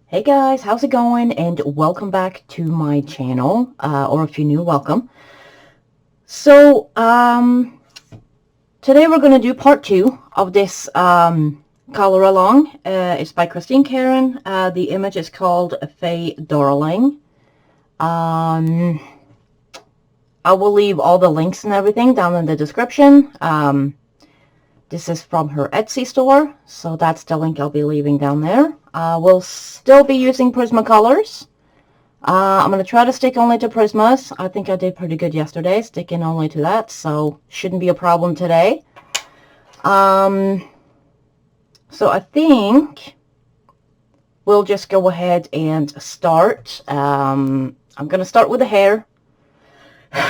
Hey guys, how's it going? And welcome back to my channel, or if you're new, welcome. So, today we're going to do part 2 of this color along. It's by Christine Karen. The image is called Faye Darling. I will leave all the links and everything down in the description. This is from her Etsy store, so that's the link I'll be leaving down there. We'll still be using Prismacolors. I'm going to try to stick only to Prismas. I think I did pretty good yesterday, sticking only to that, so shouldn't be a problem today. So I think we'll just go ahead and start. I'm going to start with the hair.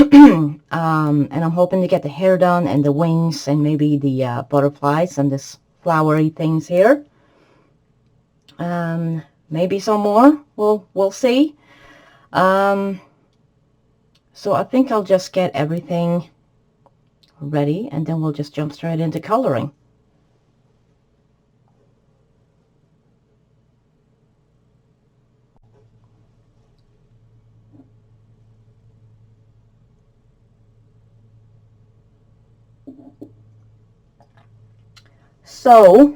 And I'm hoping to get the hair done and the wings and maybe the butterflies and this flowery things here. Maybe some more. We'll see. So I think I'll just get everything ready and then we'll just jump straight into coloring. So,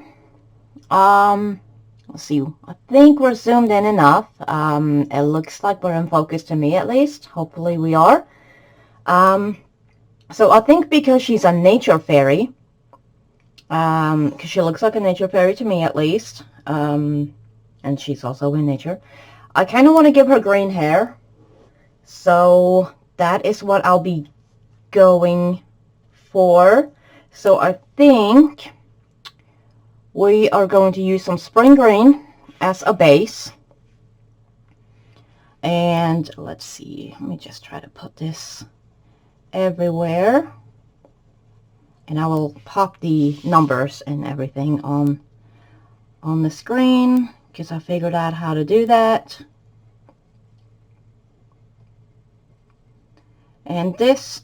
let's see. I think we're zoomed in enough. It looks like we're in focus to me at least. Hopefully we are. So I think because she's a nature fairy, because she looks like a nature fairy to me at least, and she's also in nature, I kind of want to give her green hair. So that is what I'll be going for. So I think we are going to use some spring green as a base. And let's see, let me just try to put this everywhere. And I will pop the numbers and everything on the screen because I figured out how to do that. And this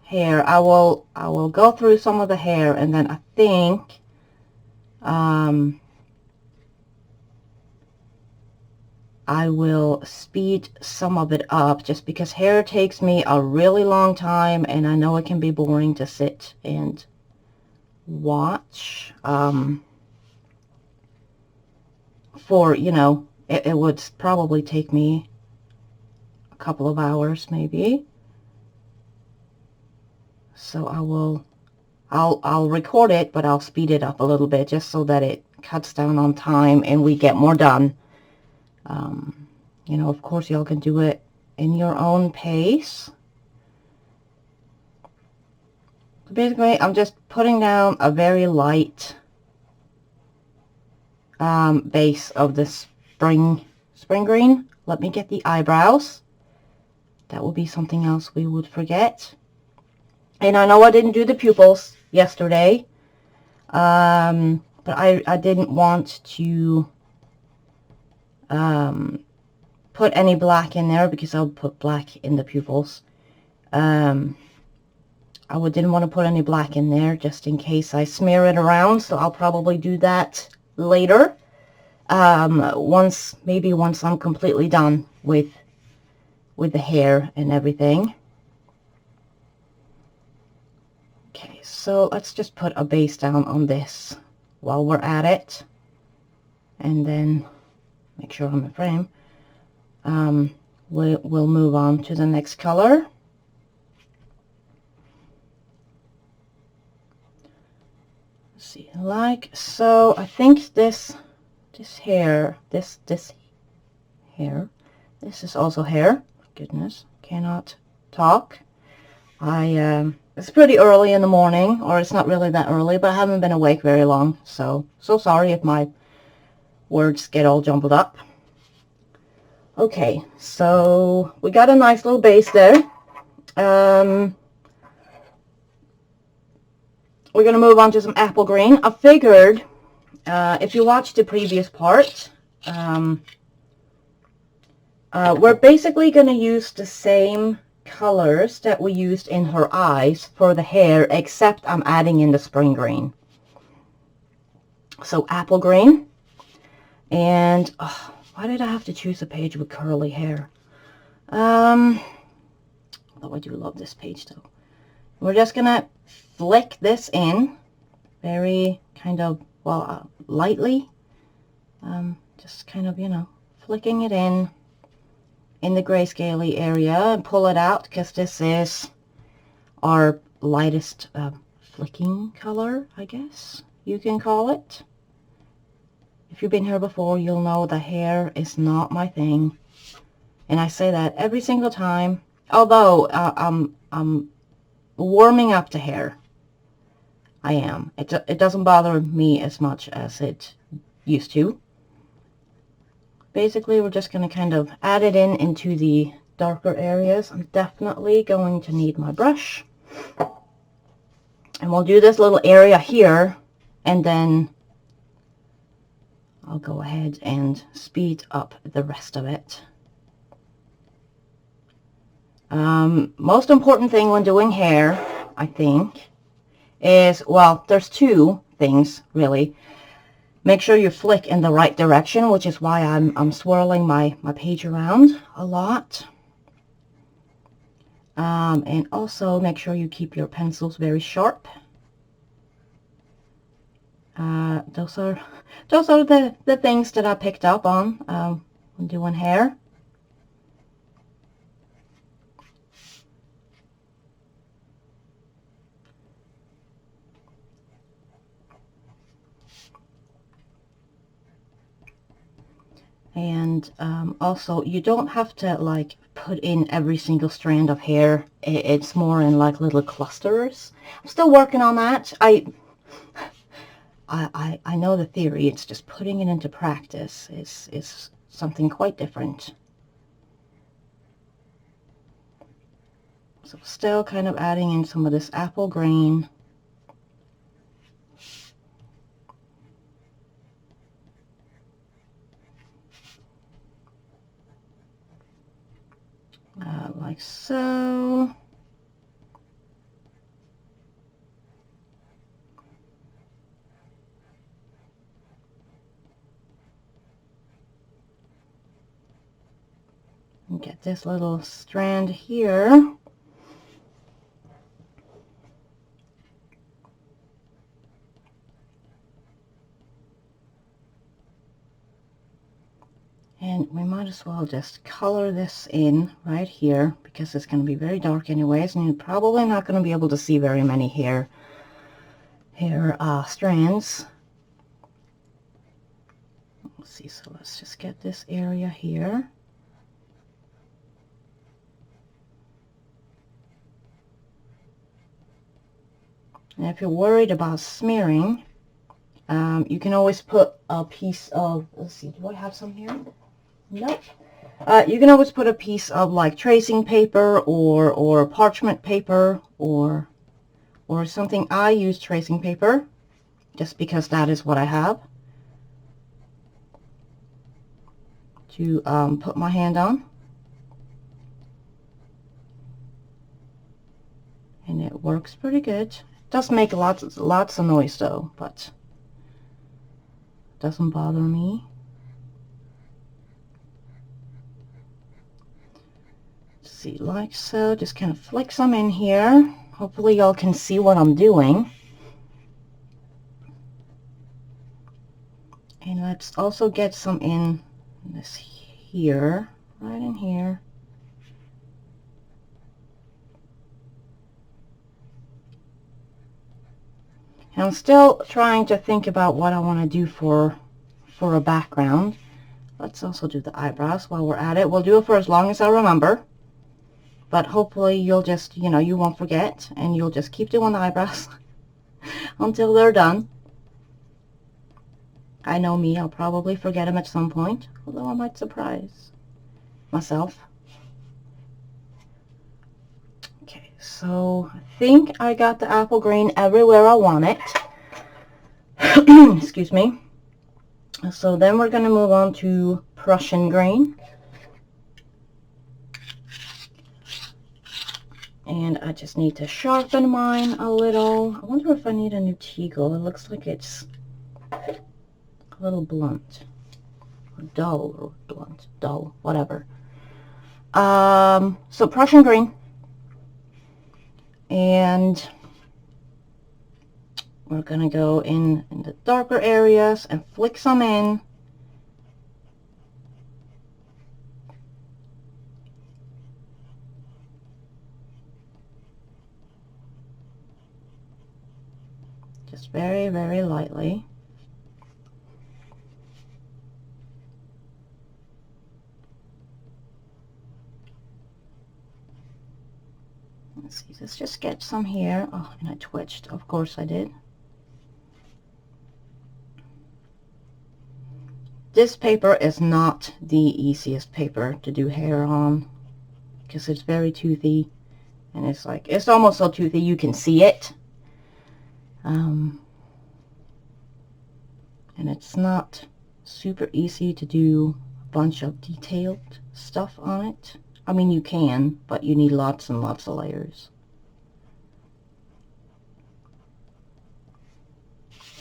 hair, I will go through some of the hair, and then I think I will speed some of it up just because hair takes me a really long time and I know it can be boring to sit and watch for, you know, it would probably take me a couple of hours maybe. So I'll record it, but I'll speed it up a little bit just so that it cuts down on time and we get more done. You know, of course, y'all can do it in your own pace. Basically, I'm just putting down a very light base of the spring green. Let me get the eyebrows. That would be something else we would forget. And I know I didn't do the pupils yesterday, but I didn't want to put any black in there because I'll put black in the pupils. I didn't want to put any black in there just in case I smear it around, so I'll probably do that later. Maybe once I'm completely done with the hair and everything. Okay, so let's just put a base down on this while we're at it, and then make sure I'm in frame. We'll move on to the next color. Let's see, like so. I think this hair, this hair, this is also hair. Goodness, cannot talk. It's pretty early in the morning, or it's not really that early, but I haven't been awake very long, so sorry if my words get all jumbled up. Okay, so we got a nice little base there. We're going to move on to some apple green. I figured, if you watched the previous part, we're basically going to use the same colors that we used in her eyes for the hair, except I'm adding in the spring green. So apple green. And why did I have to choose a page with curly hair? Although I do love this page though. We're just gonna flick this in very kind of, well, lightly. Just kind of, you know, flicking it in the grayscale area, and pull it out, because this is our lightest flicking color, I guess you can call it. If you've been here before, you'll know the hair is not my thing, and I say that every single time. Although I'm warming up to hair. I am. It doesn't bother me as much as it used to. Basically, we're just going to kind of add it into the darker areas. I'm definitely going to need my brush. And we'll do this little area here, and then I'll go ahead and speed up the rest of it. Most important thing when doing hair, I think, is, well, there's two things really. Make sure you flick in the right direction, which is why I'm swirling my page around a lot. And also make sure you keep your pencils very sharp. Those are the things that I picked up on when doing hair. And also, you don't have to like put in every single strand of hair. It's more in like little clusters. I'm still working on that. I know the theory. It's just putting it into practice is something quite different. So still kind of adding in some of this apple green. Like so. And get this little strand here. And we might as well just color this in right here, because it's going to be very dark anyways, and you're probably not going to be able to see very many hair strands. Let's see, so let's just get this area here. And if you're worried about smearing, you can always put a piece of, let's see, do I have some here? Nope. You can always put a piece of like tracing paper or parchment paper or something. I use tracing paper just because that is what I have to put my hand on. And it works pretty good. It does make lots of noise though, but it doesn't bother me. See, like so, just kind of flick some in here. Hopefully y'all can see what I'm doing. And let's also get some in this here, right in here. And I'm still trying to think about what I want to do for a background. Let's also do the eyebrows while we're at it. We'll do it for as long as I remember. But hopefully you'll just, you know, you won't forget, and you'll just keep doing the eyebrows until they're done. I know me, I'll probably forget them at some point, although I might surprise myself. Okay, so I think I got the apple green everywhere I want it. Excuse me. So then we're going to move on to Prussian green. And I just need to sharpen mine a little. I wonder if I need a new teagle. It looks like it's a little blunt. or dull, or blunt, dull, whatever. So Prussian green, and we're gonna go in the darker areas and flick some in. Just very, very lightly. Let's see, let's just get some here. Oh, and I twitched. Of course I did. This paper is not the easiest paper to do hair on because it's very toothy, and it's almost so toothy you can see it. And it's not super easy to do a bunch of detailed stuff on it. I mean, you can, but you need lots and lots of layers.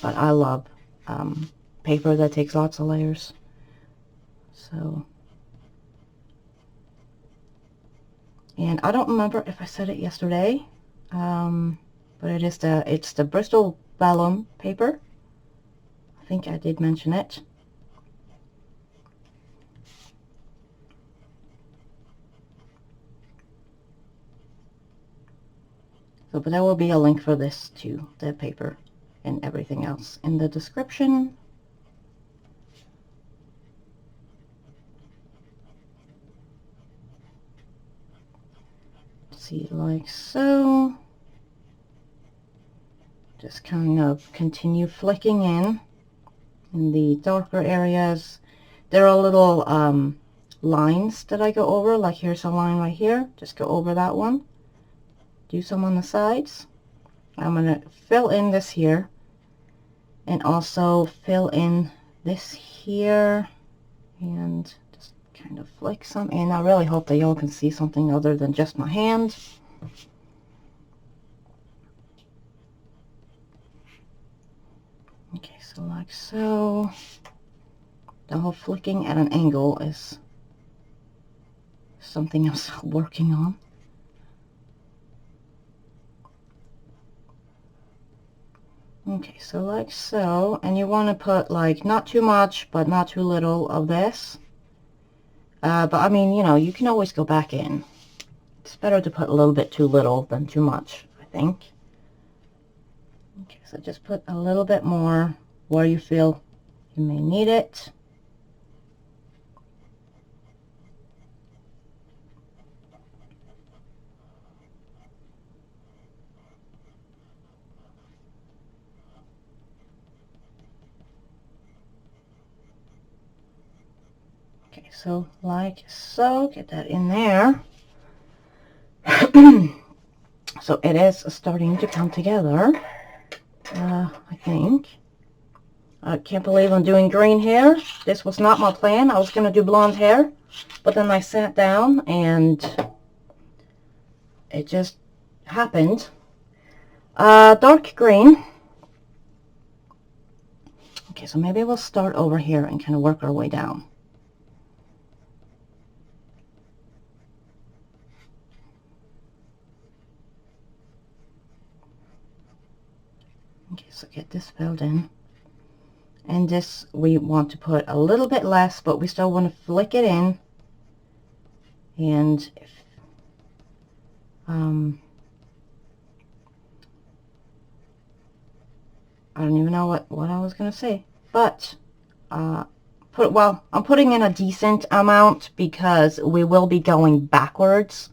But I love paper that takes lots of layers. So, and I don't remember if I said it yesterday, but it's the Bristol vellum paper. I think I did mention it. So, but there will be a link for this too, the paper and everything else in the description. See, like so. Just kind of continue flicking in the darker areas. There are little lines that I go over, like here's a line right here. Just go over that one. Do some on the sides. I'm going to fill in this here, and also fill in this here, and just kind of flick some in. I really hope that y'all can see something other than just my hand. Okay, so like so. The whole flicking at an angle is something I'm still working on. Okay, so like so, and you want to put like not too much but not too little of this, but I mean, you know, you can always go back in. It's better to put a little bit too little than too much, I think. Okay, so just put a little bit more where you feel you may need it. Okay, so like so, get that in there. So it is starting to come together, I think. I can't believe I'm doing green hair. This was not my plan. I was going to do blonde hair, but then I sat down and it just happened. Dark green. Okay, so maybe we'll start over here and kind of work our way down. Okay, so get this filled in. And this we want to put a little bit less, but we still want to flick it in. And if, I don't even know what I was going to say, but well, I'm putting in a decent amount because we will be going backwards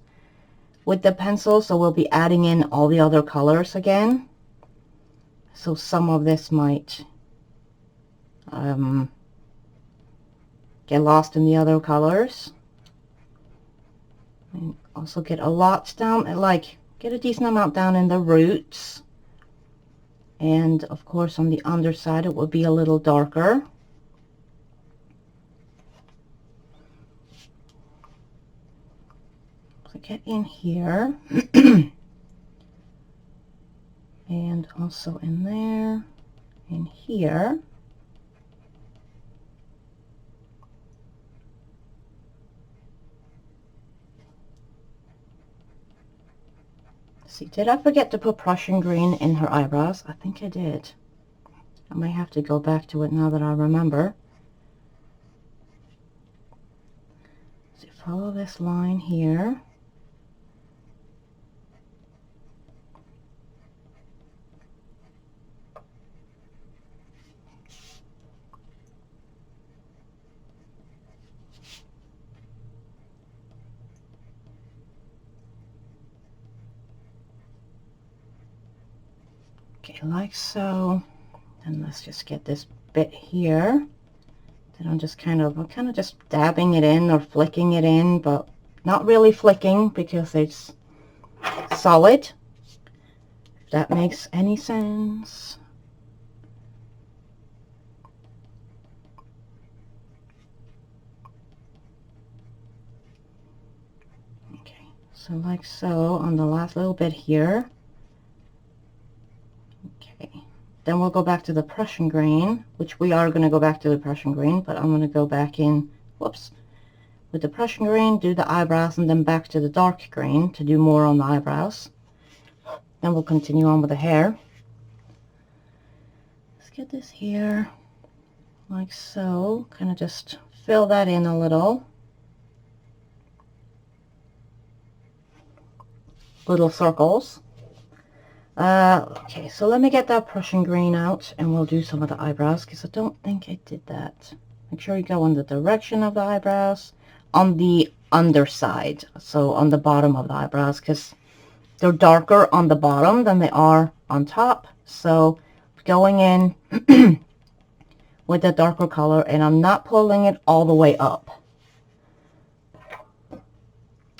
with the pencil, so we'll be adding in all the other colors again. So some of this might get lost in the other colors. And also get a lot down, like get a decent amount down in the roots. And of course on the underside it will be a little darker. So get in here. And also in there, in here. See, did I forget to put Prussian green in her eyebrows? I think I did. I might have to go back to it now that I remember. So follow this line here. Okay, like so. And let's just get this bit here. Then I'm kind of just dabbing it in or flicking it in, but not really flicking because it's solid. If that makes any sense. Okay, so like so on the last little bit here. Okay, then we'll go back to the Prussian green, which we are going to go back to the Prussian green, but I'm going to go back in, whoops, with the Prussian green, do the eyebrows, and then back to the dark green to do more on the eyebrows. Then we'll continue on with the hair. Let's get this here, like so. Kind of just fill that in a little. Little circles. Okay, so let me get that Prussian green out and we'll do some of the eyebrows because I don't think I did that. Make sure you go in the direction of the eyebrows on the underside, so on the bottom of the eyebrows, because they're darker on the bottom than they are on top. So going in with the darker color, and I'm not pulling it all the way up.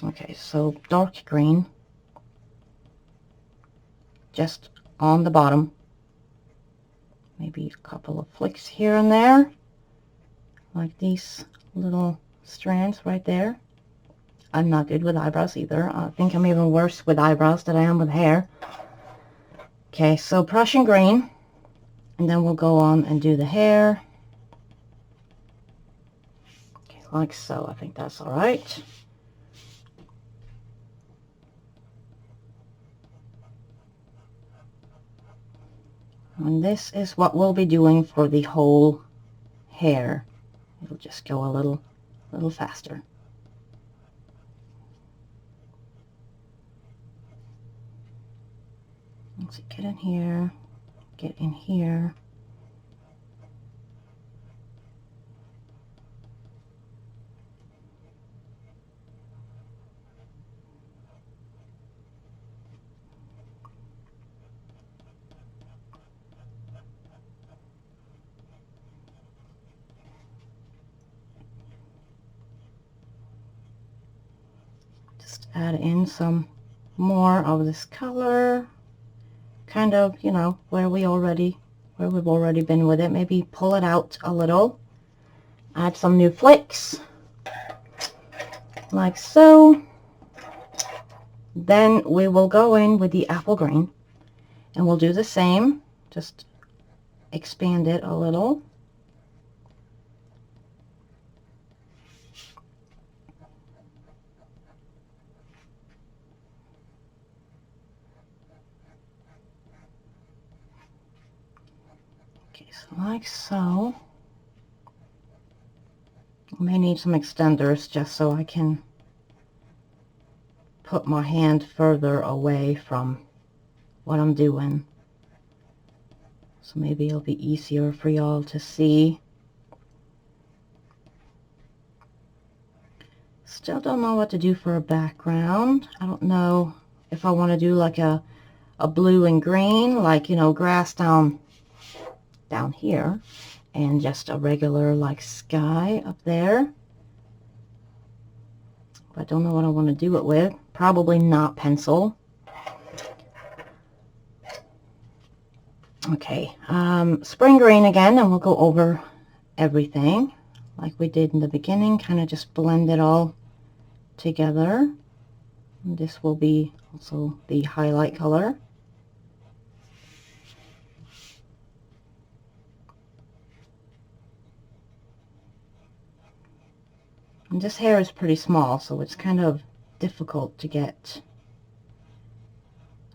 Okay, so dark green just on the bottom, maybe a couple of flicks here and there, like these little strands right there. I'm not good with eyebrows either. I think I'm even worse with eyebrows than I am with hair. Okay, so Prussian green, and then we'll go on and do the hair. Okay, like so. I think that's all right. And this is what we'll be doing for the whole hair. It'll just go a little faster. Let's see, get in here, get in here. Just add in some more of this color, kind of, you know, where we've already been with it. Maybe pull it out a little, add some new flicks, like so. Then we will go in with the apple green, and we'll do the same, just expand it a little. Okay, so like so. I may need some extenders just so I can put my hand further away from what I'm doing. So maybe it'll be easier for y'all to see. Still don't know what to do for a background. I don't know if I want to do like a blue and green, like, you know, grass down here, and just a regular like sky up there. But I don't know what I want to do it with. Probably not pencil. Okay, spring green again, and we'll go over everything like we did in the beginning. Kind of just blend it all together. And this will be also the highlight color. And this hair is pretty small, so it's kind of difficult to get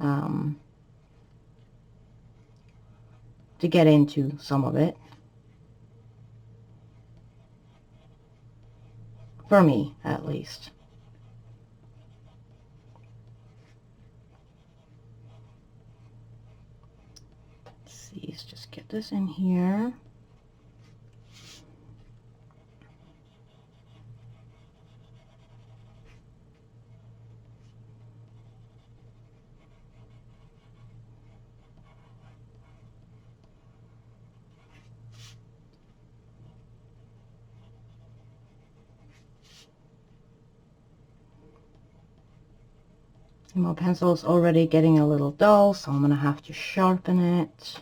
to get into some of it. For me, at least. Let's see, let's just get this in here. My pencil is already getting a little dull, so I'm going to have to sharpen it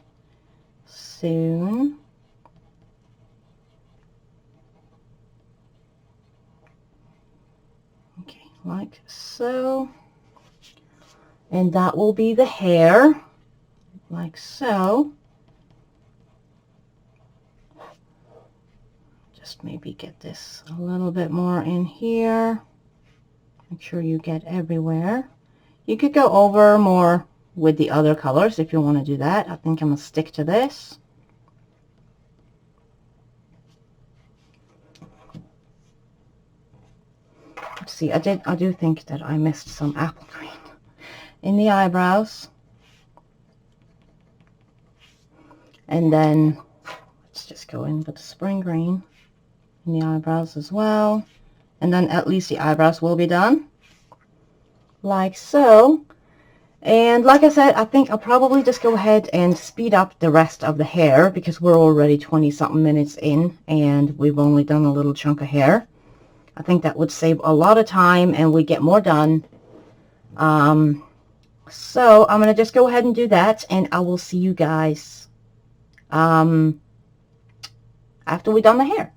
soon. Okay, like so. And that will be the hair, like so. Just maybe get this a little bit more in here. Make sure you get everywhere. You could go over more with the other colors if you want to do that. I think I'm going to stick to this. Let's see, I do think that I missed some apple green in the eyebrows. And then let's just go in with the spring green in the eyebrows as well. And then at least the eyebrows will be done. Like so. And like I said, I think I'll probably just go ahead and speed up the rest of the hair because we're already 20-something minutes in and we've only done a little chunk of hair. I think that would save a lot of time and we get more done. So I'm going to just go ahead and do that, and I will see you guys after we've done the hair.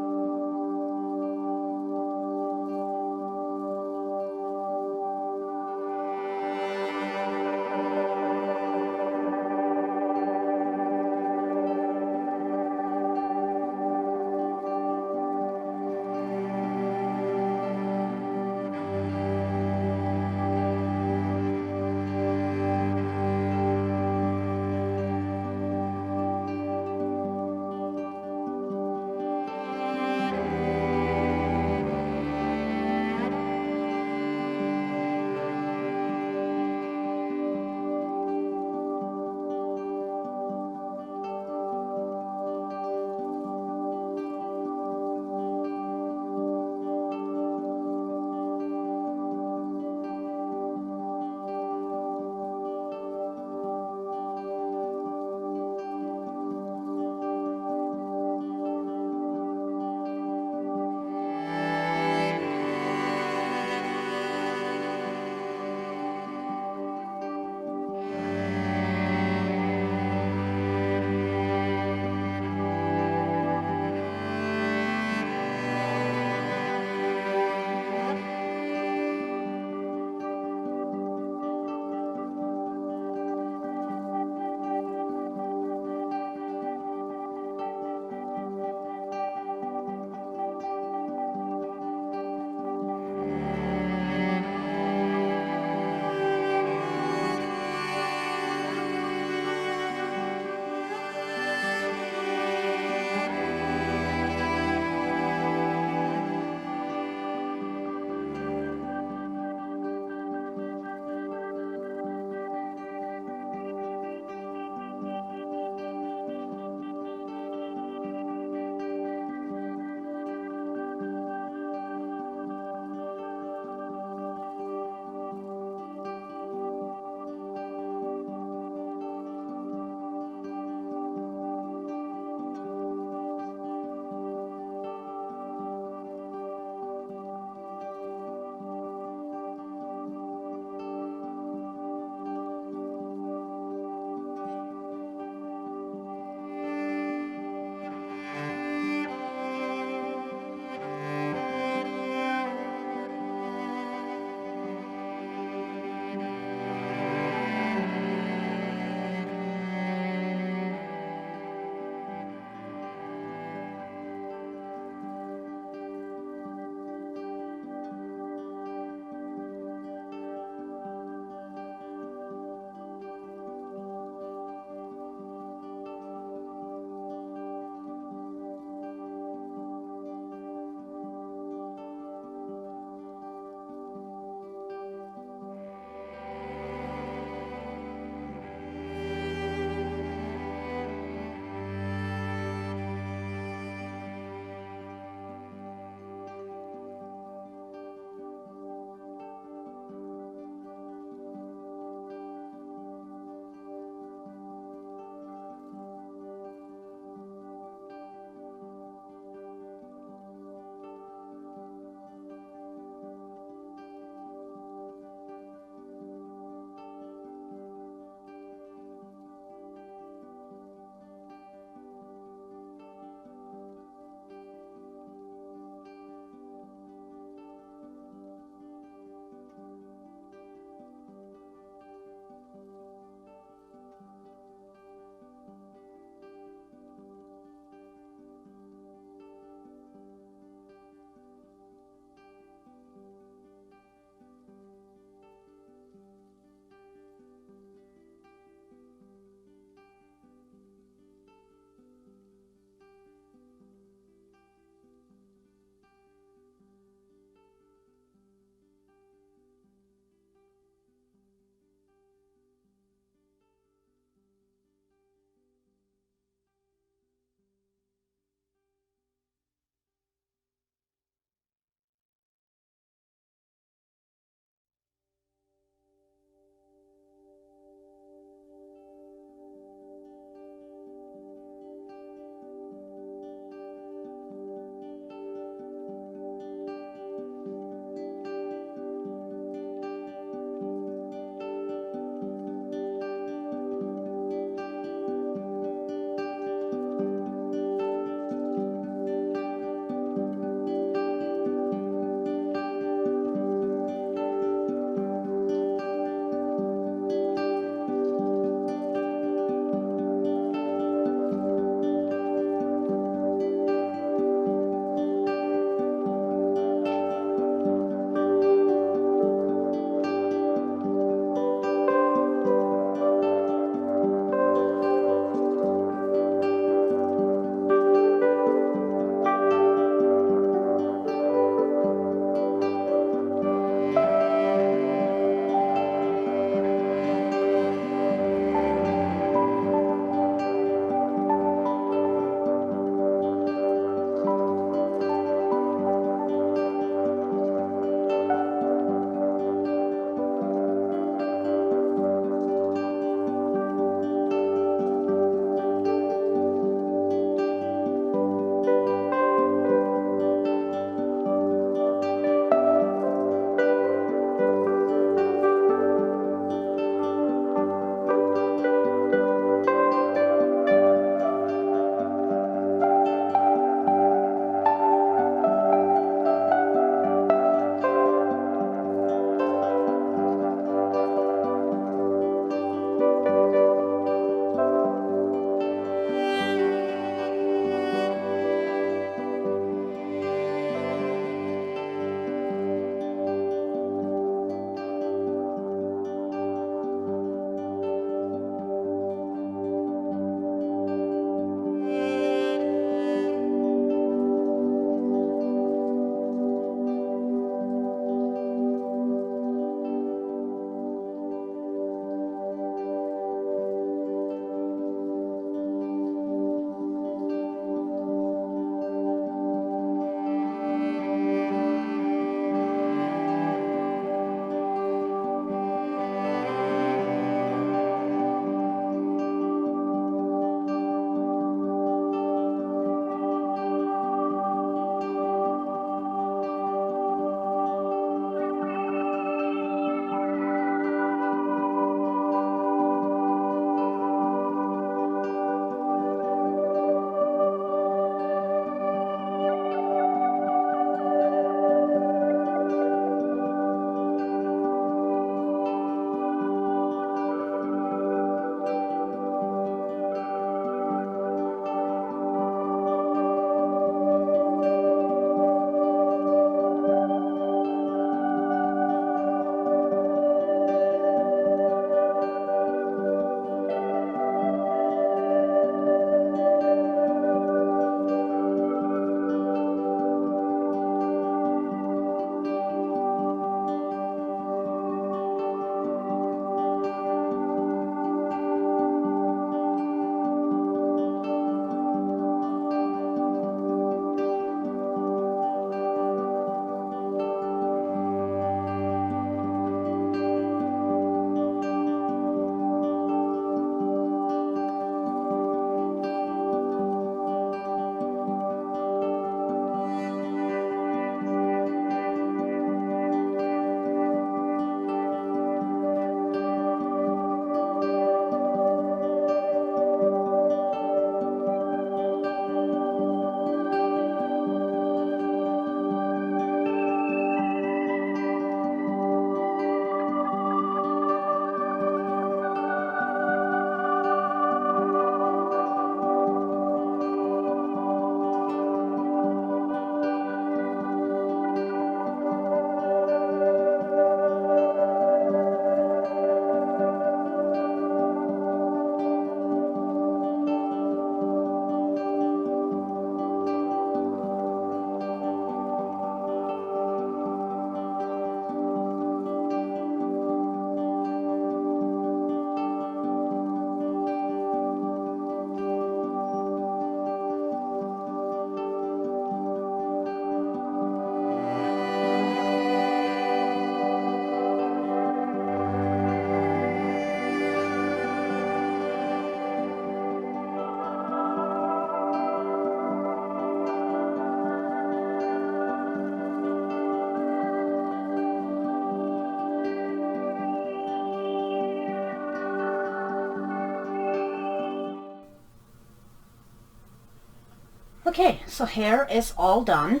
Okay, so hair is all done.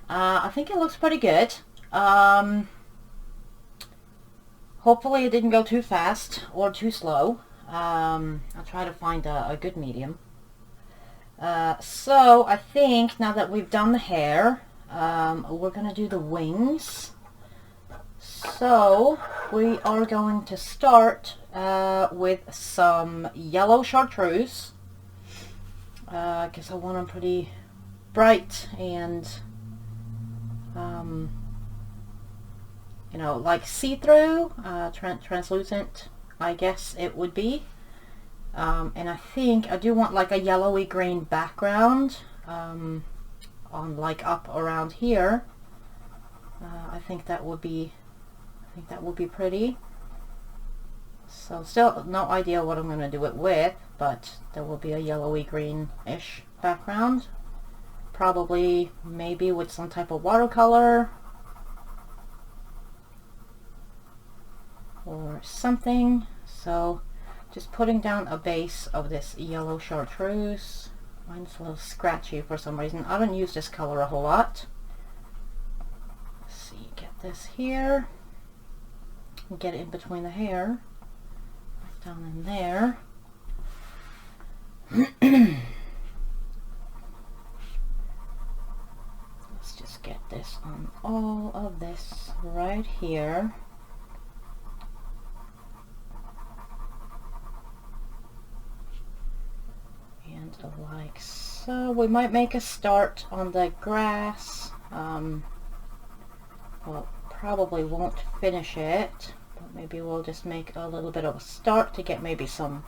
I think it looks pretty good. Hopefully it didn't go too fast or too slow. I'll try to find a good medium. So I think now that we've done the hair, we're going to do the wings. So we are going to start with some yellow chartreuse, because I want them pretty bright and you know, like see-through, translucent, I guess it would be. And I think I do want like a yellowy green background on like up around here. I think that would be pretty. So still no idea what I'm going to do it with, but there will be a yellowy green-ish background. Probably maybe with some type of watercolor or something. So just putting down a base of this yellow chartreuse. Mine's a little scratchy for some reason. I don't use this color a whole lot. Let's see, get this here. Get it in between the hair. Right down in there. Let's just get this on all of this right here. And like so. We might make a start on the grass. Well, probably won't finish it, but maybe we'll just make a little bit of a start to get maybe some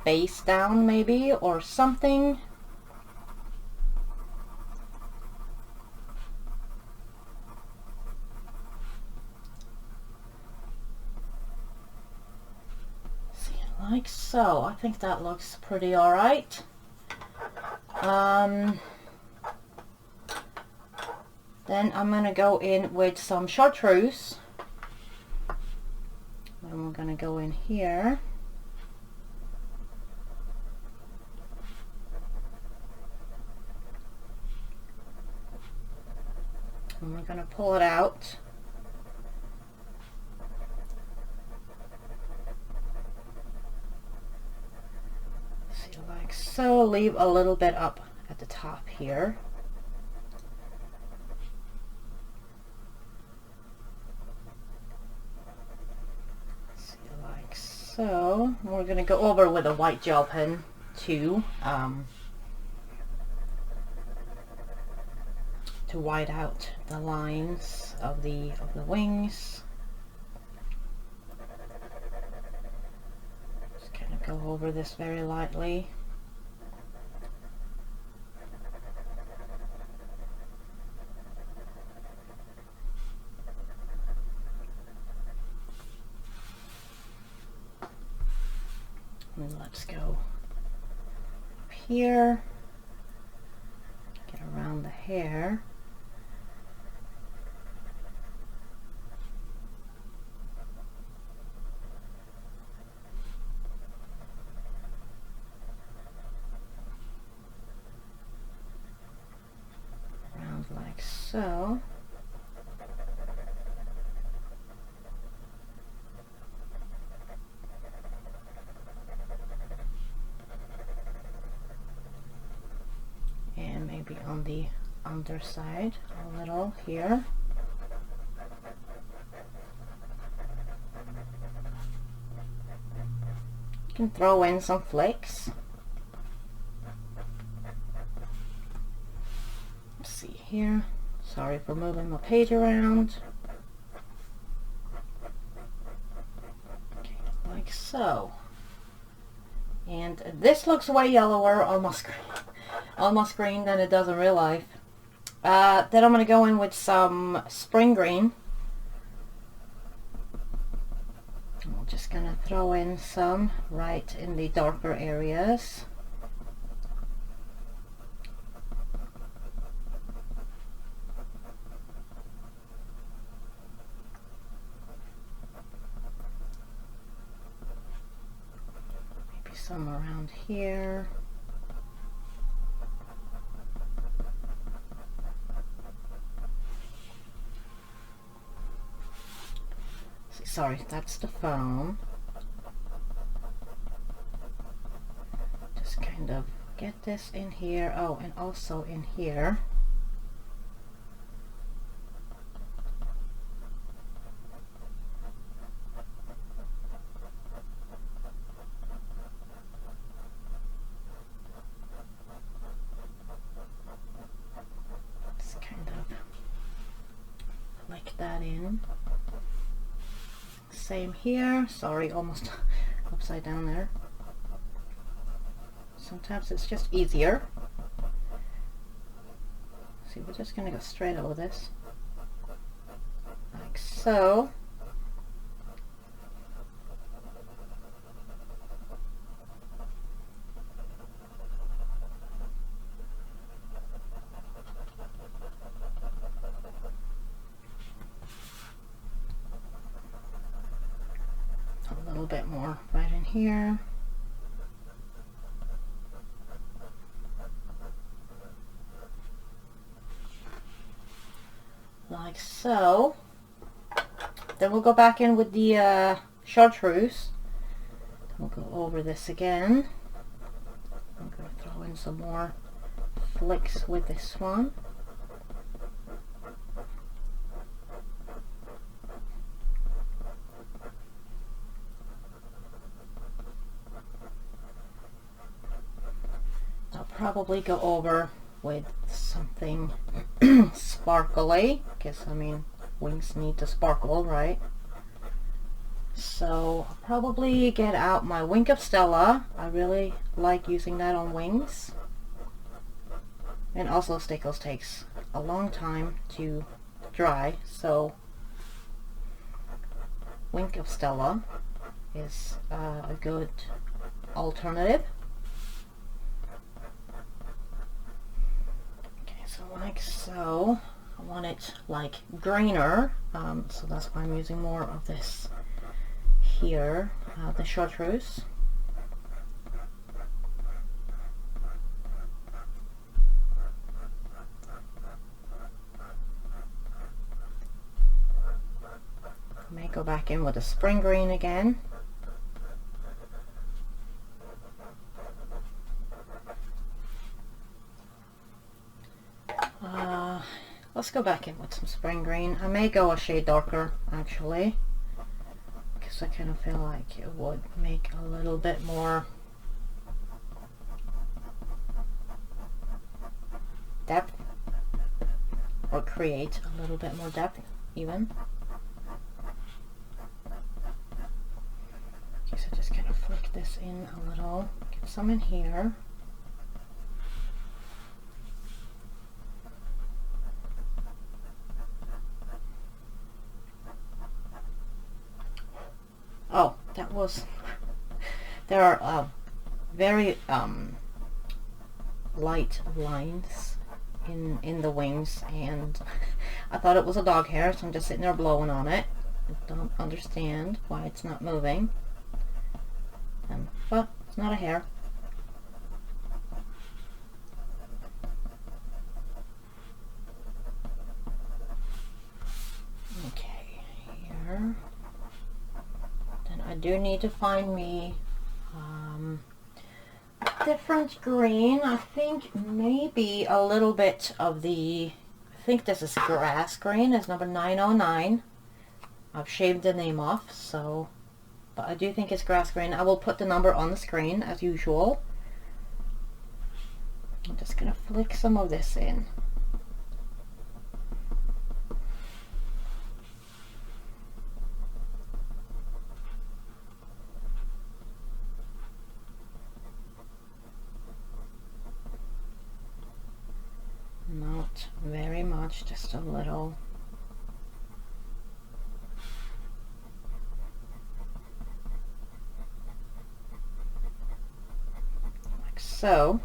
base down, maybe, or something. See, like so. I think that looks pretty all right. Then I'm going to go in with some chartreuse. And we're going to go in here. And we're going to pull it out. See, like so. Leave a little bit up at the top here. So we're going to go over with a white gel pen too, to white out the lines of the wings. Just kind of go over this very lightly. And let's go up here, get around the hair. Around like so. And maybe on the underside a little here. You can throw in some flakes. Let's see here. Sorry for moving my page around. Okay, like so. And this looks way yellower on my screen than it does in real life. Then I'm going to go in with some spring green. I'm just going to throw in some right in the darker areas. Maybe some around here. sorry, that's the phone. Just kind of get this in here. Oh, and also in here. Just kind of like that in. Same here. Sorry, almost upside down there. Sometimes it's just easier. See, we're just going to go straight over this, like so. A little bit more right in here. Like so. Then we'll go back in with the chartreuse. We'll go over this again. I'm going to throw in some more flicks with this one. I'll probably go over with something sparkly, because I mean wings need to sparkle, right? So I'll probably get out my Wink of Stella. I really like using that on wings. And also stickles takes a long time to dry, so Wink of Stella is a good alternative. Like so. I want it like greener, so that's why I'm using more of this here, the chartreuse. I may go back in with a spring green again. Let's go back in with some spring green. I may go a shade darker actually, because I kind of feel like it would make a little bit more depth, or create a little bit more depth even. Okay, so just kind of flick this in a little, get some in here. Oh, that was, there are very light lines in the wings, and I thought it was a dog hair, so I'm just sitting there blowing on it. I don't understand why it's not moving, but it's not a hair. Okay, here. I do need to find me a different green. I think maybe a little bit of the, I think this is grass green, is number 909. I've shaved the name off, so, but I do think it's grass green. I will put the number on the screen as usual. I'm just going to flick some of this in. Not very much, just a little. Like so.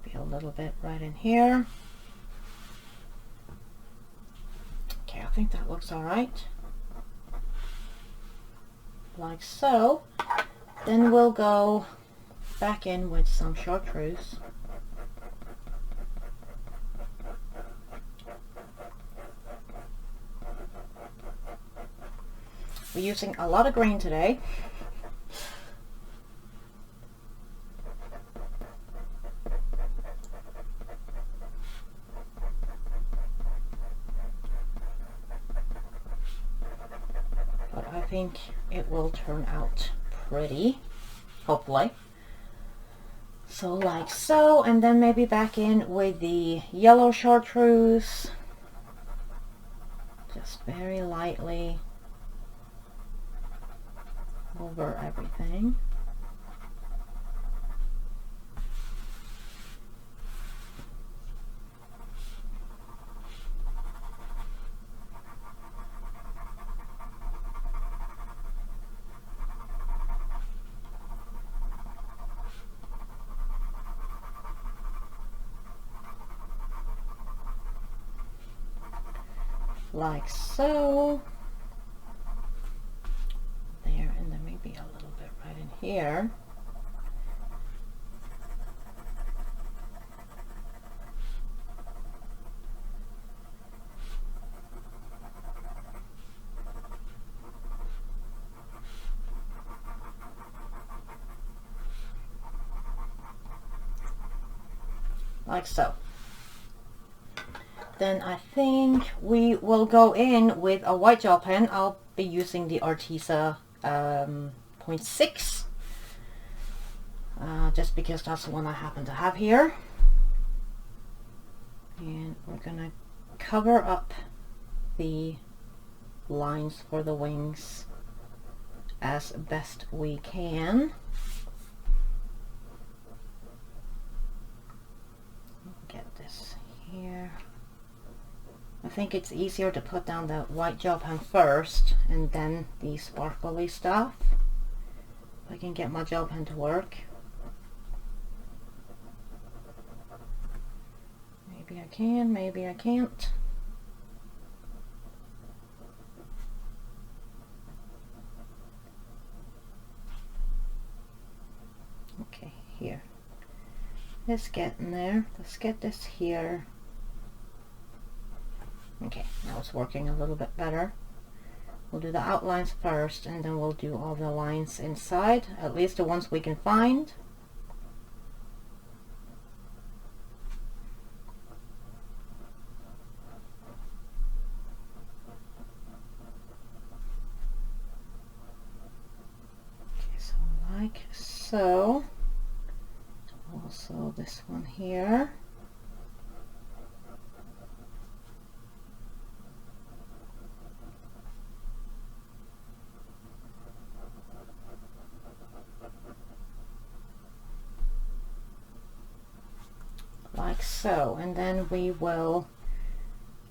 Maybe a little bit right in here. Okay, I think that looks all right. Like so. Then we'll go back in with some chartreuse. be using a lot of green today. But I think it will turn out pretty, hopefully. So like so, and then maybe back in with the yellow chartreuse. Just very lightly over everything. Like so. There, and then maybe a little bit right in here. Like so. Then I think we will go in with a white gel pen. I'll be using the Arteza 0.6, just because that's the one I happen to have here. And we're gonna cover up the lines for the wings as best we can. Get this here. I think it's easier to put down the white gel pen first and then the sparkly stuff. If I can get my gel pen to work. Maybe I can, maybe I can't. Okay, here. Let's get in there. Let's get this here. Okay, now it's working a little bit better. We'll do the outlines first, and then we'll do all the lines inside, at least the ones we can find. Okay, so like so. Also this one here. Like so, and then we will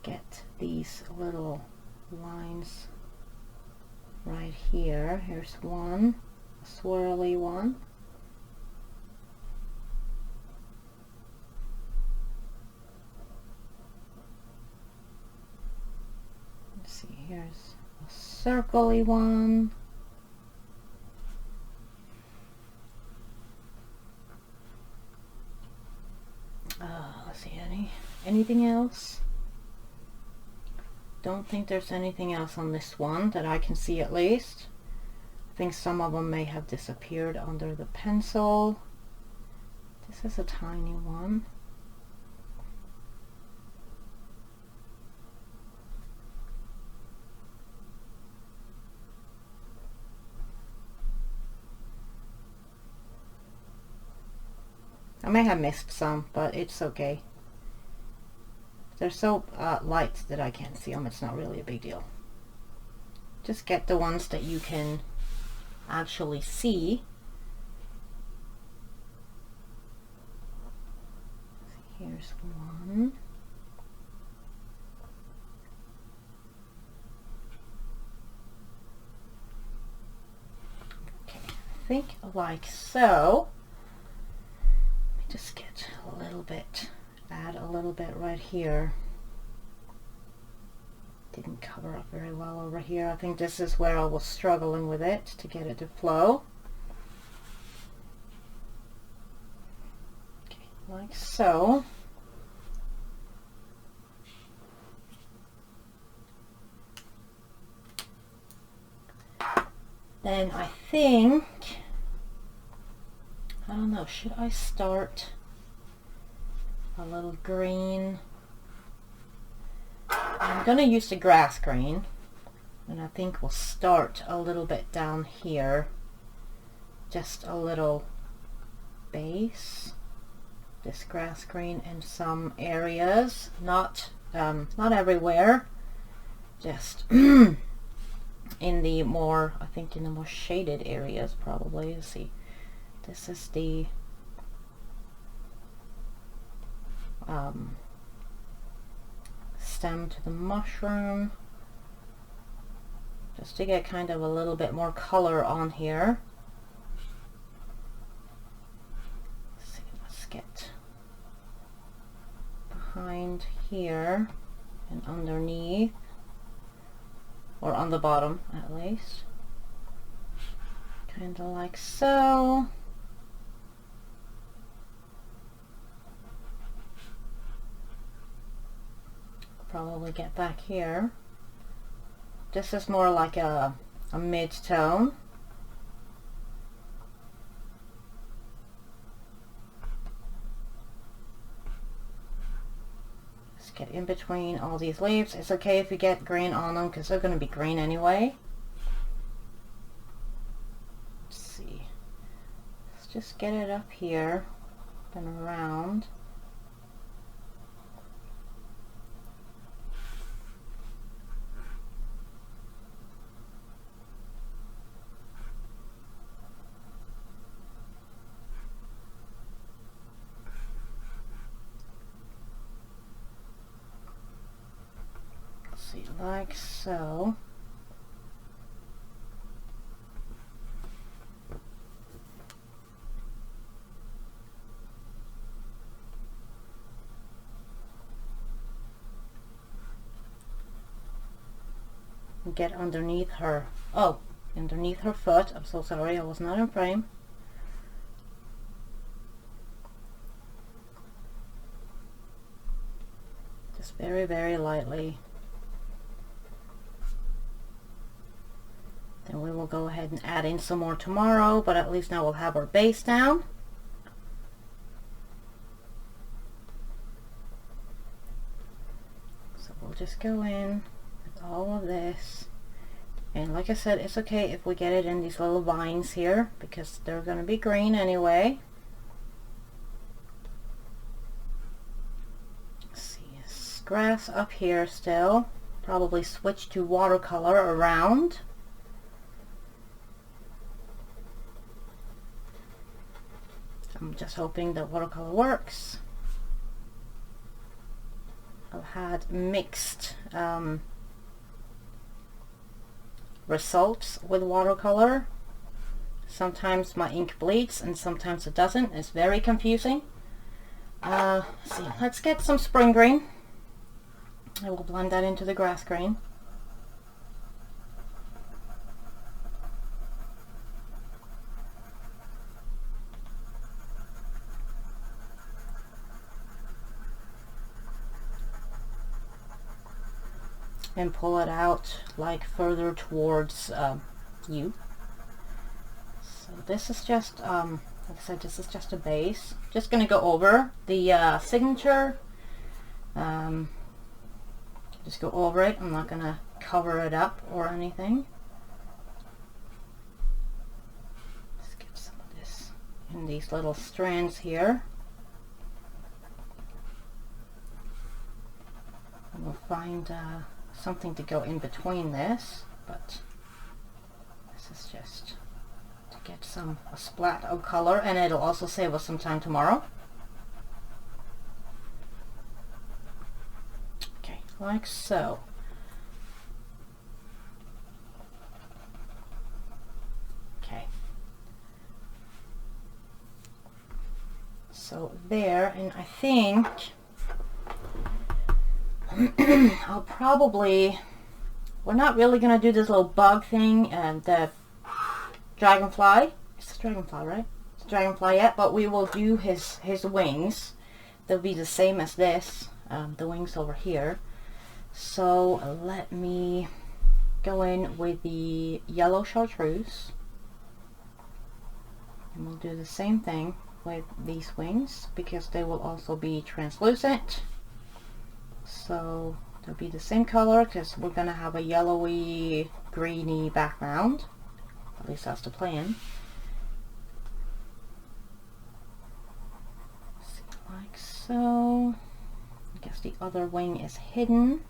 get these little lines right here. Here's one, a swirly one. Let's see, here's a circly one. Let's see, anything else? Don't think there's anything else on this one that I can see, at least. I think some of them may have disappeared under the pencil. This is a tiny one. I may have missed some, but it's okay. They're so light that I can't see them. It's not really a big deal. Just get the ones that you can actually see. Here's one. Okay, I think like so. Just get a little bit, add a little bit right here. Didn't cover up very well over here. I think this is where I was struggling with it to get it to flow. Okay, like so. then I think, I don't know, should I start a little green? I'm gonna use the grass green, and I think we'll start a little bit down here, just a little base, this grass green in some areas, not everywhere, just in the more, I think in the more shaded areas probably. Let's see, this is the stem to the mushroom, just to get kind of a little bit more color on here. Let's see, let's get behind here and underneath, or on the bottom at least, kind of like so. Probably get back here. This is more like a mid-tone. Just get in between all these leaves. It's okay if you get green on them because they're going to be green anyway. Let's see. Let's just get it up here and around. See, like so. Get underneath her, underneath her foot. I'm so sorry, I was not in frame. Just very, very lightly. Then we will go ahead and add in some more tomorrow, but at least now we'll have our base down. So we'll just go in with all of this. And like I said, it's okay if we get it in these little vines here, because they're going to be green anyway. Let's see, it's grass up here still. Probably switch to watercolor around. I'm just hoping that watercolor works. I've had mixed results with watercolor. Sometimes my ink bleeds and sometimes it doesn't. It's very confusing. See, let's get some spring green. I will blend that into the grass green. And pull it out like further towards you. So this is just, like I said, this is just a base. Just going to go over the signature. Just go over it. I'm not going to cover it up or anything. Let's get some of this in these little strands here. And we'll find something to go in between this, but this is just to get a splat of color, and it'll also save us some time tomorrow. Okay, like so. Okay. So there, and I think I'll probably, we're not really going to do this little bug thing and the dragonfly. It's a dragonfly, right? It's a dragonfly yet, but we will do his wings. They'll be the same as this, the wings over here. So let me go in with the yellow chartreuse. And we'll do the same thing with these wings because they will also be translucent. So they'll be the same color because we're gonna have a yellowy, greeny background. At least that's the plan. See, like so. I guess the other wing is hidden.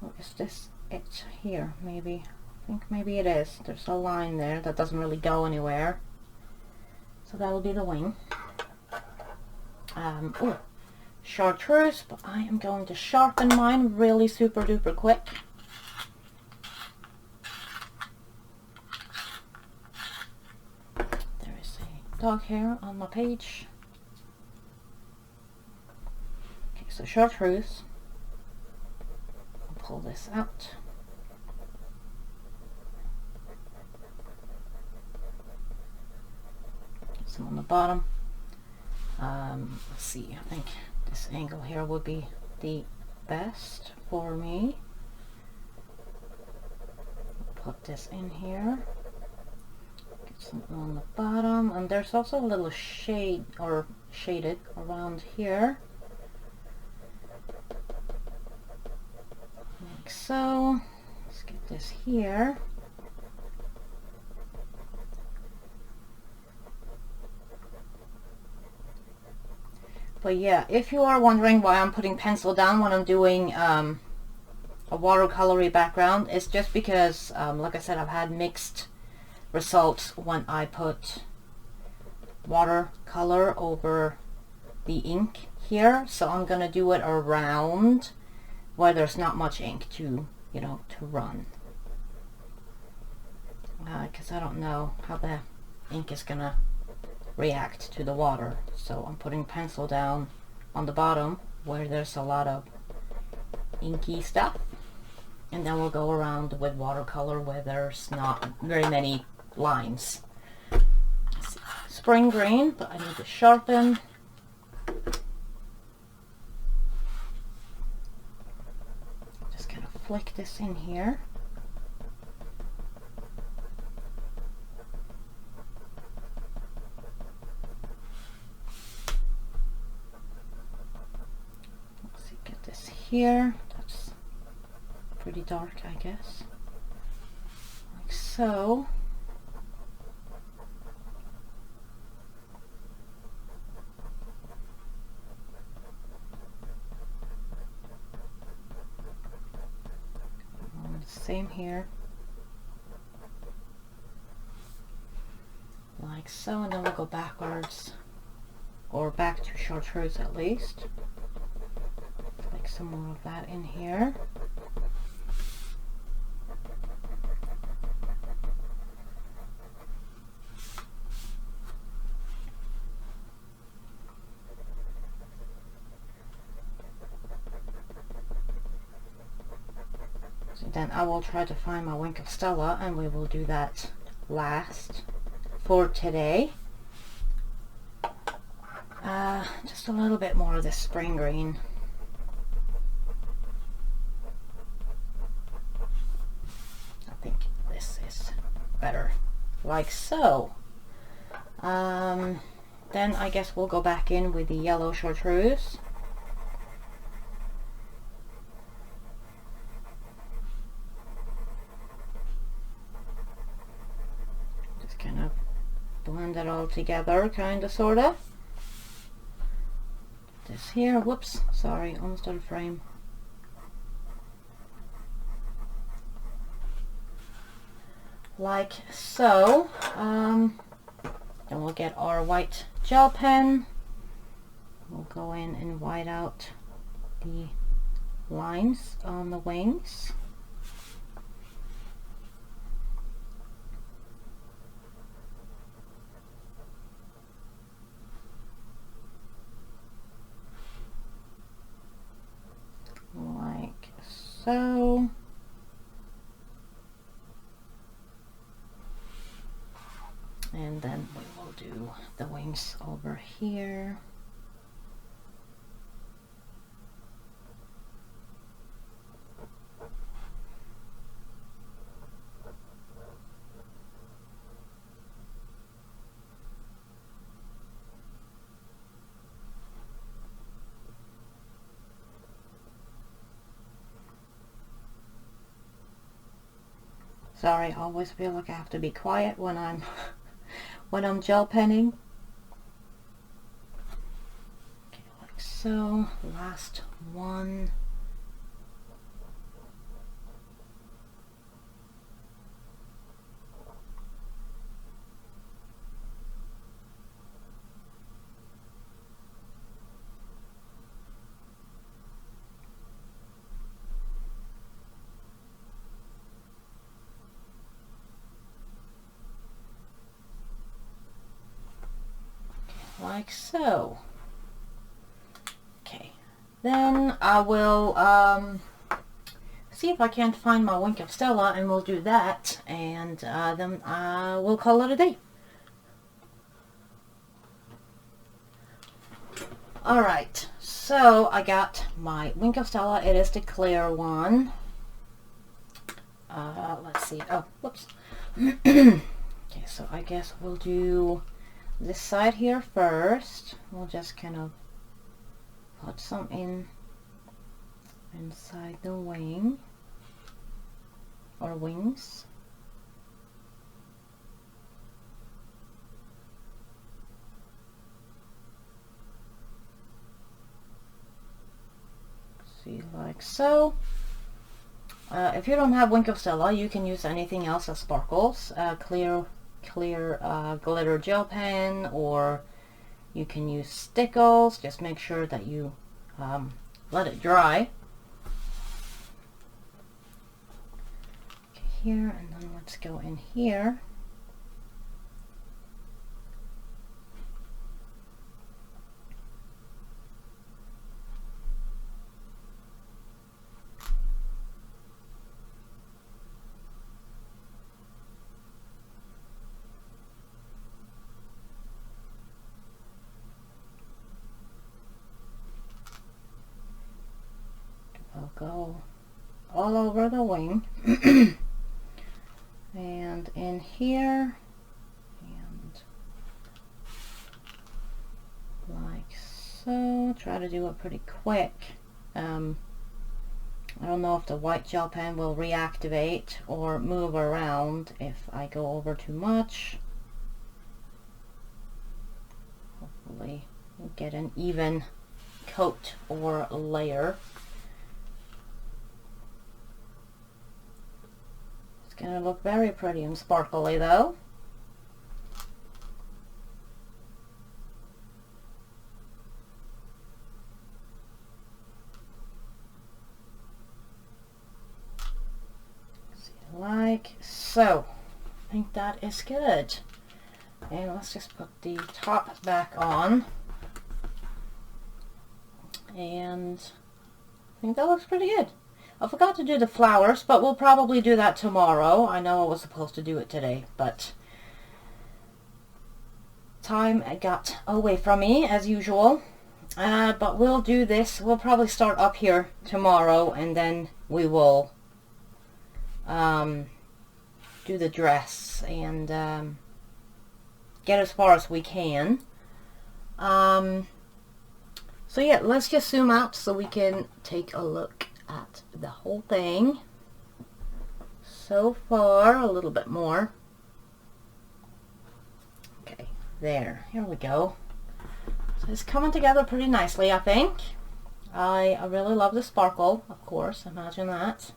Or is this it here? Maybe. I think maybe it is. There's a line there that doesn't really go anywhere. So that'll be the wing. Oh, chartreuse, but I am going to sharpen mine really super duper quick. There is a dog hair on my page. Okay, so chartreuse. I'll pull this out. Get some on the bottom. Let's see, I think this angle here would be the best for me. Put this in here. Get some on the bottom, and there's also a little shade or shaded around here. Like so. Let's get this here. But yeah, if you are wondering why I'm putting pencil down when I'm doing a watercolory background, it's just because, like I said, I've had mixed results when I put watercolor over the ink here. So I'm gonna do it around where there's not much ink to, you know, to run. Because I don't know how the ink is gonna react to the water, so I'm putting pencil down on the bottom where there's a lot of inky stuff, and then we'll go around with watercolor where there's not very many lines. Spring green, but I need to sharpen. Just kind of flick this in here. Here, that's pretty dark, I guess, like so. And same here, like so, and then we'll go backwards, or back to chartreuse at least. Some more of that in here. So then I will try to find my wink of Stella, and we will do that last for today. Just a little bit more of this spring green. Better, like so. Then I guess we'll go back in with the yellow chartreuse. Just kind of blend it all together, kind of, sort of. This here, whoops, sorry, almost out of frame. Like so. Then we'll get our white gel pen. We'll go in and white out the lines on the wings. Like so. And then we will do the wings over here. Sorry, I always feel like I have to be quiet when I'm when I'm gel penning. Okay, like so. Last one. Like so. Okay, then I will see if I can't find my wink of Stella, and we'll do that, and then we'll call it a day. Alright, so I got my wink of Stella. It is the clear one. Let's see. Oh, whoops. Okay, so I guess we'll do this side here first. We'll just kind of put some inside the wing or wings. See, like so. If you don't have wink of Stella, you can use anything else that sparkles. Clear glitter gel pen, or you can use stickles. Just make sure that you let it dry. Okay, here, and then let's go in here. I'll go all over the wing and in here, and like so. Try to do it pretty quick. I don't know if the white gel pen will reactivate or move around if I go over too much. Hopefully we'll get an even coat or layer. It's gonna look very pretty and sparkly though. Like so. I think that is good. And let's just put the top back on. And I think that looks pretty good. I forgot to do the flowers, but we'll probably do that tomorrow. I know I was supposed to do it today, but time got away from me as usual. But we'll do this. We'll probably start up here tomorrow, and then we will do the dress and get as far as we can. So yeah, let's just zoom out so we can take a look at the whole thing. So far, a little bit more. Okay, there, here we go. So it's coming together pretty nicely, I think. I really love the sparkle, of course, imagine that.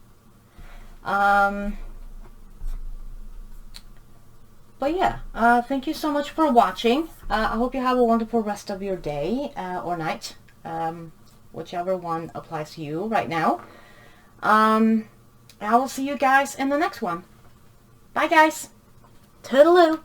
But yeah, thank you so much for watching. I hope you have a wonderful rest of your day or night, whichever one applies to you right now. I will see you guys in the next one. Bye guys. Toodaloo.